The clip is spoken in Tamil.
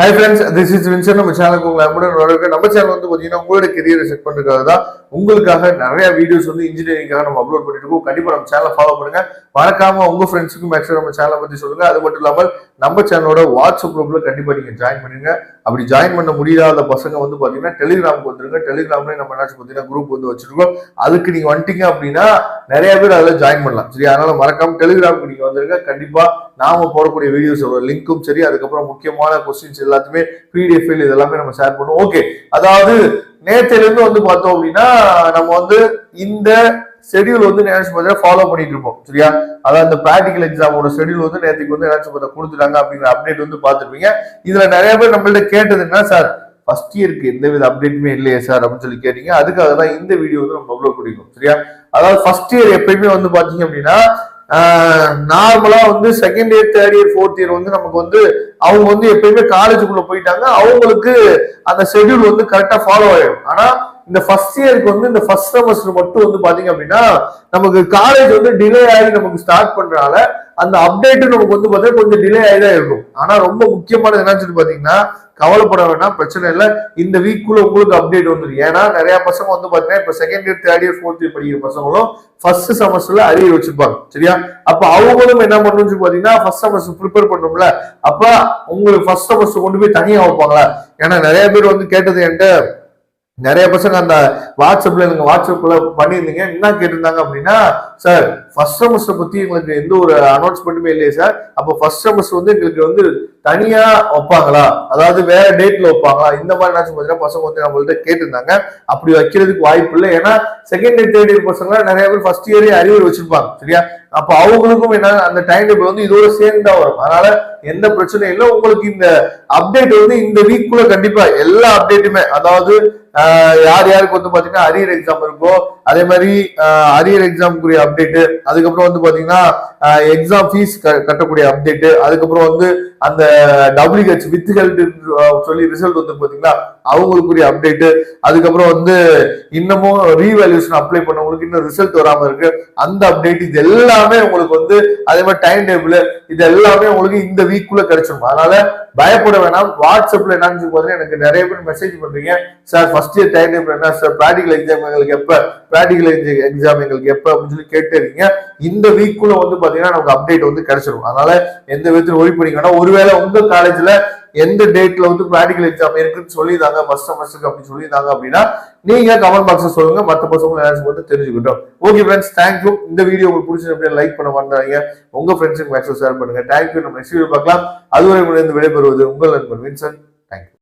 Hi friends, this is Vincent. நம்ம சேனலுக்கு உங்களை அன்புடன் வரவேற்கிறேன். நம்ம சேனல் வந்து பாத்தீங்கன்னா உங்களோட கெரியரை செட் பண்றதுக்காக தான் உங்களுக்காக நிறைய வீடியோஸ் வந்து இன்ஜினியரிங்காக நம்ம அப்லோட் பண்ணிட்டு இருக்கோம். கண்டிப்பா நம்ம சேனலை ஃபாலோ பண்ணுங்க. மறக்காம உங்க ஃப்ரெண்ட்ஸுக்கும் மேக்ஸிமம் நம்ம சேனலை பத்தி சொல்லுங்க. அது மட்டும் இல்லாமல் நம்ம சேனலோட வாட்ஸ்அப் குரூப்ல கண்டிப்பா நீங்க ஜாயின் பண்ணுங்க. அப்படி ஜாயின் பண்ண முடியாத பசங்க வந்து பாத்தீங்கன்னா டெலிகிராமுக்கு வந்துருங்க. டெலிகிராம்ல நம்ம என்ன பாத்தீங்கன்னா குரூப் வந்து வச்சிருக்கோம். அதுக்கு நீங்க வந்துட்டீங்க அப்படின்னா நிறைய பேர் அதில் ஜாயின் பண்ணலாம். சரி, அதனால மறக்காம டெலிகிராமுக்கு நீங்க வந்துருங்க. கண்டிப்பா நாம போடக்கூடிய வீடியோஸோட லிங்க்கும் சரி, அதுக்கப்புறம் முக்கியமான கொஸ்டின்ஸ் எல்லாத்தையுமே PDF ஃபைல் இதெல்லாமே நம்ம ஷேர் பண்ணுவோம். ஓகே, அதாவது நேத்துல இருந்து வந்து பார்த்தோம் அப்படின்னா நம்ம வந்து இந்த ஷெடியூல் வந்து ஃபாலோ பண்ணிட்டு இருப்போம். சரியா, அதாவது இந்த பிராக்டிகல் எக்ஸாமோட ஷெடியூல் வந்து நேற்றுக்கு வந்து பார்த்தா கொடுத்துட்டாங்க அப்படிங்கிற அப்டேட் வந்து பார்த்துருப்பீங்க. இதுல நிறைய பேர் நம்மள்ட்ட கேட்டது என்ன, சார் ஃபர்ஸ்ட் இயருக்கு எந்த வித அப்டேட்டுமே இல்லையே சார் அப்படின்னு சொல்லி கேட்டீங்க. அதுக்காக தான் இந்த வீடியோ வந்து நம்ம அப்லோட் பண்ணிருக்கோம். சரியா, அதாவது ஃபர்ஸ்ட் இயர் எப்பயுமே வந்து பாத்தீங்க அப்படின்னா நார்மலா வந்து second year, third year, fourth year வந்து நமக்கு வந்து அவங்க வந்து எப்பயுமே காலேஜுக்குள்ள போயிட்டாங்க. அவங்களுக்கு அந்த ஷெட்யூல் வந்து கரெக்டா ஃபாலோ ஆயிடும். ஆனா இந்த ஃபர்ஸ்ட் இயருக்கு வந்து இந்த ஃபர்ஸ்ட் செமஸ்டர் மட்டும் வந்து பாத்தீங்க அப்படின்னா நமக்கு காலேஜ் வந்து டிலே ஆகி நமக்கு ஸ்டார்ட் பண்றதுனால அந்த அப்டேட் நமக்கு வந்து பாத்தீங்கன்னா கொஞ்சம் டிலே ஆகி தான் இருக்கும். ஆனா ரொம்ப முக்கியமானது என்னன்னு சொல்லி பாத்தீங்கன்னா, கவலைப்பட வேணாம், பிரச்சனை இல்லை. இந்த வீக்குள்ள உங்களுக்கு அப்டேட் வந்துடும். ஏன்னா நிறைய பசங்க வந்து பாத்தீங்கன்னா இப்ப second year, third year, fourth year படிக்கிற பசங்களும் ஃபர்ஸ்ட் செமஸ்டர்ல அரியர் வச்சிருப்பாங்க. சரியா, அப்ப அவங்களும் என்ன பண்ணணும்னு பாத்தீங்கன்னா ஃபர்ஸ்ட் செமஸ்டர் ப்ரிப்பேர் பண்ணணும்ல. அப்ப உங்களுக்கு ஃபர்ஸ்ட் செமஸ்டர் கொண்டு போய் தனியா வைப்பாங்களா? ஏன்னா நிறைய பேர் வந்து கேட்டது என்கிட்ட, நிறைய பசங்க அந்த வாட்ஸ்அப்ல நீங்க வாட்ஸ்அப்ல பண்ணியிருந்தீங்க. என்ன கேட்டிருந்தாங்க அப்படின்னா, சார் ஃபர்ஸ்ட் செமஸ்டர் பத்தி எங்களுக்கு எந்த ஒரு அனௌன்ஸ்மெண்ட்டுமே இல்லையே சார், அப்போ ஃபர்ஸ்ட் செமஸ்டர் வந்து எங்களுக்கு வந்து தனியா வைப்பாங்களா, அதாவது வேற டேட்ல வைப்பாங்களா, இந்த மாதிரி பாத்தீங்கன்னா பசங்க வந்து நம்மள்ட்ட கேட்டிருந்தாங்க. அப்படி வைக்கிறதுக்கு வாய்ப்பு இல்லை. ஏன்னா செகண்ட் இயர், தேர்ட் இயர் பசங்க நிறைய பேர் ஃபர்ஸ்ட் இயரே அரியர் வச்சிருப்பாங்க. சரியா, அப்ப அவங்களுக்கும் என்ன அந்த டைம் டேபிள் வந்து இதோட சேர்ந்து தான் வரும். அதனால எந்த பிரச்சனையும் இல்லை. உங்களுக்கு இந்த அப்டேட் வந்து இந்த வீக்குள்ள கண்டிப்பா எல்லா அப்டேட்டுமே, அதாவது யார் யாருக்கு வந்து பாத்தீங்கன்னா அரியர் எக்ஸாம் இருக்கோ அதே மாதிரி அரியர் எக்ஸாமுக்குரிய அப்டேட், அதுக்கப்புறம் வந்து பாத்தீங்கன்னா எக்ஸாம் ஃபீஸ் கட்டக்கூடிய அப்டேட், அதுக்கப்புறம் வந்து அந்த WH வித் ஹெல்த் சொல்லி ரிசல்ட் வந்து பாத்தீங்கன்னா அவங்களுக்குரிய அப்டேட், அதுக்கப்புறம் வந்து இன்னமும் ரீவேல்யூஷன் அப்ளை பண்ணவங்களுக்கு இன்னும் ரிசல்ட் வராம இருக்கு அந்த அப்டேட், இது எல்லாமே உங்களுக்கு வந்து அதே மாதிரி டைம் டேபிள் இது எல்லாமே உங்களுக்கு இந்த வீக்குள்ள கிடைச்சிடும். அதனால பயப்பட வேணாம். வாட்ஸ்அப்ல என்னன்னு பாத்தீங்கன்னா எனக்கு நிறைய பேர் மெசேஜ் பண்றீங்க, sir first year time table என்ன சார், பிராக்டிகல் எக்ஸாம் எங்களுக்கு எப்ப, பிராக்டிகல் எக்ஸாம் எங்களுக்கு எப்ப அப்படின்னு சொல்லி கேட்டு இருக்கீங்க. இந்த வீக்குள்ள வந்து பாத்தீங்கன்னா நமக்கு அப்டேட் வந்து கிடைச்சிடும். அதனால எந்த விதத்துல ஒரி பண்ணிங்கன்னா, ஒருவேளை உங்க காலேஜ்ல எந்த டேட்ல வந்து பிராக்டிகல் எக்ஸாம் இருக்குன்னு சொல்லியிருந்தாங்க ஃபர்ஸ்ட் செமஸ்டருக்கு அப்படின்னு சொல்லியிருந்தாங்க அப்படின்னா நீங்க கமெண்ட் பாக்ஸ்ல சொல்லுங்க, மற்ற பசங்க வந்து தெரிஞ்சுக்கிட்டோம். Okay friends, thank you. இந்த வீடியோ உங்களுக்கு பிடிச்சிருந்தா லைக் பண்ண மாட்டாங்க, உங்க ஃப்ரெண்ட்ஸுக்கு மேக்ஸிமம் ஷேர் பண்ணுங்க. தேங்க்யூ. நம்ம நெக்ஸ்ட் வீடியோ பார்க்கலாம். அதுவரை விடைபெறுவது உங்கள் நண்பர் வின்சென்ட். தேங்க்யூ.